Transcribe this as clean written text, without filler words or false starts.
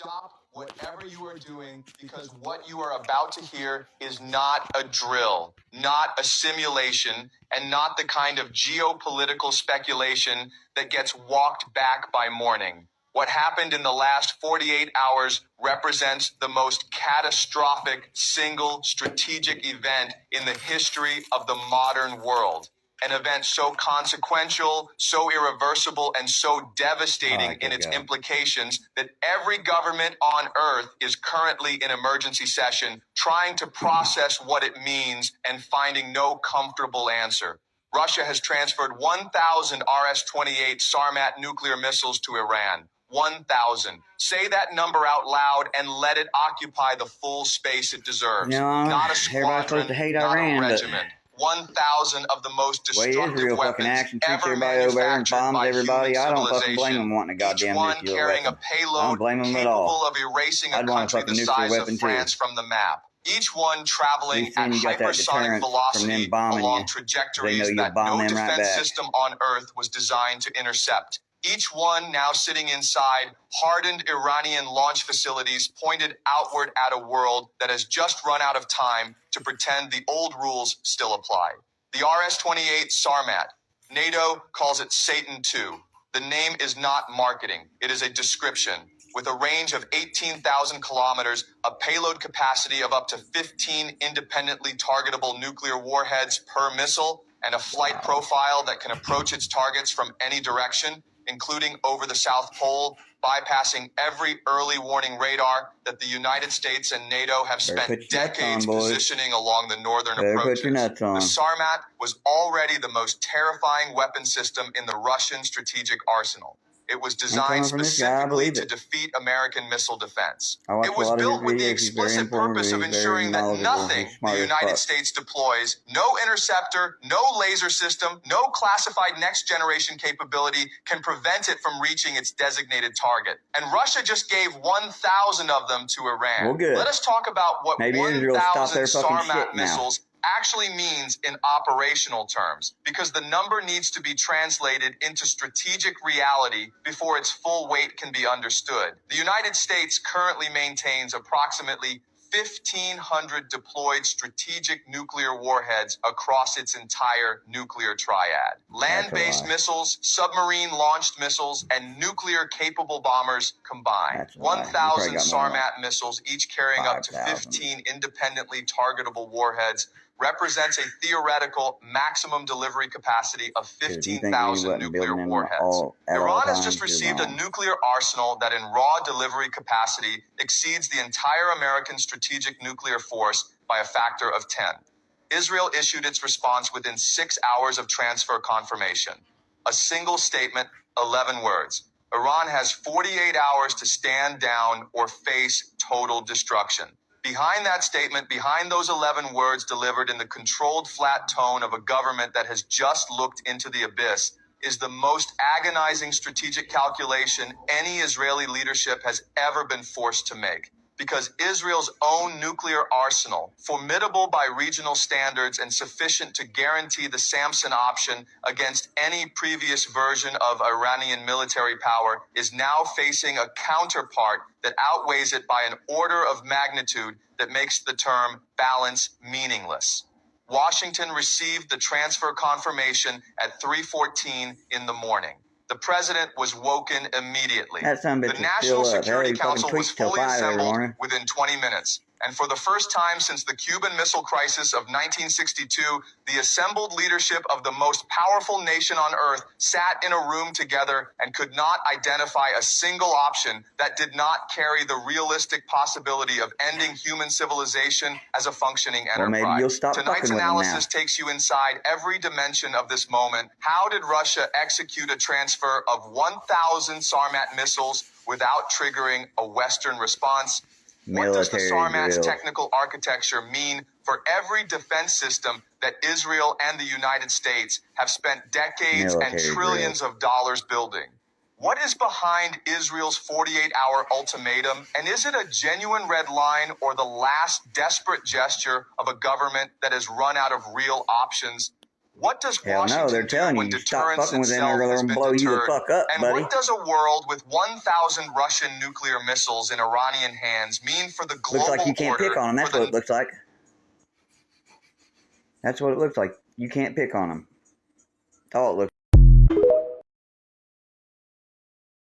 Stop whatever you are doing, because what you are about to hear is not a drill, not a simulation, and not the kind of geopolitical speculation that gets walked back by morning. What happened in the last 48 hours represents the most catastrophic single strategic event in the history of the modern world. An event so consequential, so irreversible, and so devastating in its implications that every government on earth is currently in emergency session, trying to process what it means and finding no comfortable answer. Russia has transferred 1,000 RS-28 Sarmat nuclear missiles to Iran. 1,000. Say that number out loud and let it occupy the full space it deserves. Not a squadron, not a regiment. 1,000 of the most destructive weapons ever manufactured by human civilization. Each one carrying a payload capable of erasing a country the size of France from the map. Each one traveling at hypersonic velocity along trajectories that no defense system on Earth was designed to intercept. Each one now sitting inside hardened Iranian launch facilities pointed outward at a world that has just run out of time to pretend the old rules still apply. The RS-28 Sarmat, NATO calls it Satan II. The name is not marketing, it is a description. With a range of 18,000 kilometers, a payload capacity of up to 15 independently targetable nuclear warheads per missile, and a flight profile that can approach its targets from any direction, including over the South Pole, bypassing every early warning radar that the United States and NATO have spent decades positioning along the northern approaches. The Sarmat was already the most terrifying weapon system in the Russian strategic arsenal. It was designed specifically to defeat American missile defense. It was built with the explicit purpose of ensuring that nothing the United States deploys, no interceptor, no laser system, no classified next-generation capability can prevent it from reaching its designated target. And Russia just gave 1,000 of them to Iran. Well, good. Let us talk about what 1,000 Sarmat missiles actually means in operational terms, because the number needs to be translated into strategic reality before its full weight can be understood. The United States currently maintains approximately 1,500 deployed strategic nuclear warheads across its entire nuclear triad. Land-based missiles, submarine-launched missiles, and nuclear-capable bombers combined. 1,000 Sarmat missiles, each carrying up to 15 independently targetable warheads, represents a theoretical maximum delivery capacity of 15,000 nuclear warheads. Iran has just received a nuclear arsenal that in raw delivery capacity exceeds the entire American strategic nuclear force by a factor of 10. Israel issued its response within 6 hours of transfer confirmation. A single statement, 11 words. Iran has 48 hours to stand down or face total destruction. Behind that statement, behind those 11 words delivered in the controlled, flat tone of a government that has just looked into the abyss, is the most agonizing strategic calculation any Israeli leadership has ever been forced to make. Because Israel's own nuclear arsenal, formidable by regional standards and sufficient to guarantee the Samson option against any previous version of Iranian military power, is now facing a counterpart that outweighs it by an order of magnitude that makes the term balance meaningless. Washington received the transfer confirmation at 3:14 in the morning. The president was woken immediately. The National Security Council was fully assembled within 20 minutes. And for the first time since the Cuban Missile Crisis of 1962, the assembled leadership of the most powerful nation on earth sat in a room together and could not identify a single option that did not carry the realistic possibility of ending human civilization as a functioning enterprise. Tonight's analysis takes you inside every dimension of this moment. How did Russia execute a transfer of 1,000 Sarmat missiles without triggering a Western response? What does the Sarmat's technical architecture mean for every defense system that Israel and the United States have spent decades and trillions of dollars building? What is behind Israel's 48-hour ultimatum, and is it a genuine red line or the last desperate gesture of a government that has run out of real options? What does Hell Washington no, they're telling do when you, stop deterrence fucking with them itself or has they'll been blow you the deterred? fuck up, And buddy. what does a world with 1,000 Russian nuclear missiles in Iranian hands mean for the global order? Looks like you can't pick on them. That's what it looks like. That's what it looks like. You can't pick on them. That's all it looks like.